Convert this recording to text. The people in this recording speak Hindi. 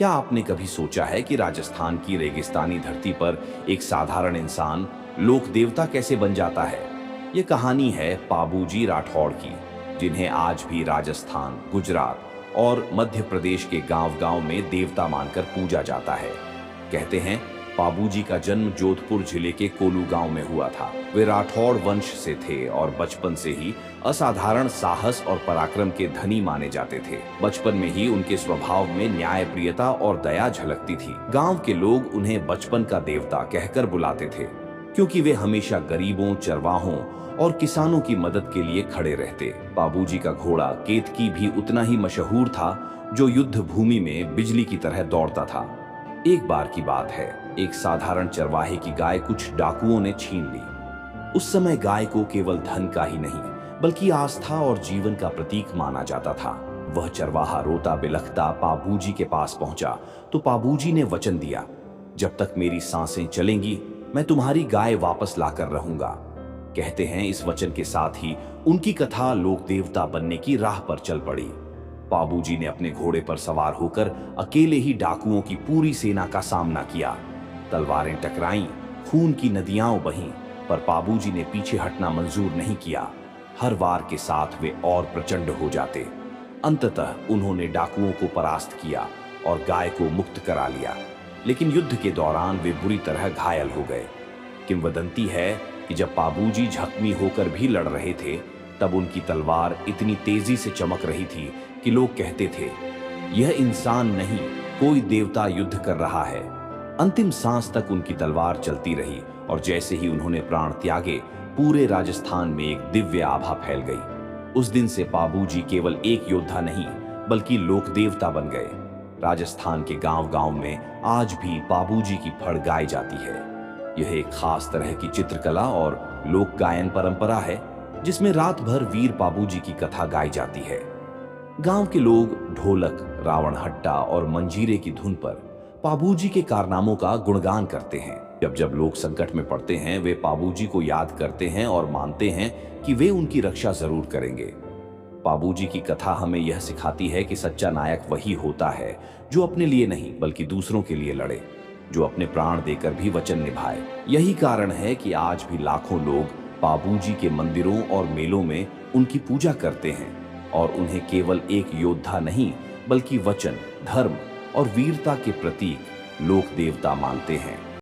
क्या आपने कभी सोचा है कि राजस्थान की रेगिस्तानी धरती पर एक साधारण इंसान लोक देवता कैसे बन जाता है? ये कहानी है पाबूजी राठौड़ की, जिन्हें आज भी राजस्थान, गुजरात और मध्य प्रदेश के गांव-गांव में देवता मानकर पूजा जाता है। कहते हैं पाबूजी का जन्म जोधपुर जिले के कोलू गांव में हुआ था। वे राठौड़ वंश से थे और बचपन से ही असाधारण साहस और पराक्रम के धनी माने जाते थे। बचपन में ही उनके स्वभाव में न्यायप्रियता और दया झलकती थी। गांव के लोग उन्हें बचपन का देवता कहकर बुलाते थे, क्योंकि वे हमेशा गरीबों, चरवाहों और किसानों की मदद के लिए खड़े रहते। बाबूजी का घोड़ा केतकी भी उतना ही मशहूर था, जो युद्ध भूमि में बिजली की तरह दौड़ता था। एक बार की बात है, एक साधारण चरवाहे की गाय कुछ डाकुओं ने छीन ली। उस समय गाय को केवल धन का ही नहीं, बल्कि आस्था और जीवन का प्रतीक माना जाता था। वह चरवाहा रोता बिलखता पाबूजी के पास पहुंचा तो पाबूजी ने वचन दिया, जब तक मेरी सांसें चलेंगी मैं तुम्हारी गाय वापस लाकर रहूंगा। कहते हैं इस वचन के साथ ही उनकी कथा लोक देवता बनने की राह पर चल पड़ी। पाबूजी ने अपने घोड़े पर सवार होकर अकेले ही डाकुओं की पूरी सेना का सामना किया। तलवारें टकराईं, खून की नदियां बहीं, पर पाबूजी ने पीछे हटना मंजूर नहीं किया। हर वार के साथ वे और प्रचंड हो जाते। अंततः उन्होंने डाकुओं को परास्त किया और गाय को मुक्त करा लिया। लेकिन युद्ध के दौरान वे बुरी तरह घायल हो गए। किंवदंती है कि जब पाबूजी जख्मी होकर भी लड़ रहे थे, तब उनकी तलवार इतनी तेजी से चमक रही थी कि लोग कहते थे, यह इंसान नहीं, कोई देवता युद्ध कर रहा है। अंतिम सांस तक उनकी तलवार चलती रही और जैसे ही उन्होंने प्राण त्यागे, पूरे राजस्थान में एक दिव्य आभा फैल गई। उस दिन से पाबूजी केवल एक योद्धा नहीं, बल्कि लोक देवता बन गए। राजस्थान के गांव-गांव में आज भी पाबूजी की फड़ गाई जाती है। यह एक खास तरह की चित्रकला और लोक गायन परंपरा है, जिसमें रात भर वीर पाबूजी की कथा गाई जाती है। गांव के लोग ढोलक, रावण हट्टा और मंजीरे की धुन पर पाबूजी के कारनामों का गुणगान करते हैं। जब जब लोग संकट में पड़ते हैं, वे पाबूजी को याद करते हैं और मानते हैं कि वे उनकी रक्षा जरूर करेंगे। पाबूजी की कथा हमें यह सिखाती है कि सच्चा नायक वही होता है जो अपने लिए नहीं, बल्कि दूसरों के लिए लड़े, जो अपने प्राण देकर भी वचन निभाए। यही कारण है कि आज भी लाखों लोग पाबूजी के मंदिरों और मेलों में उनकी पूजा करते हैं और उन्हें केवल एक योद्धा नहीं, बल्कि वचन, धर्म और वीरता के प्रतीक लोक देवता मानते हैं।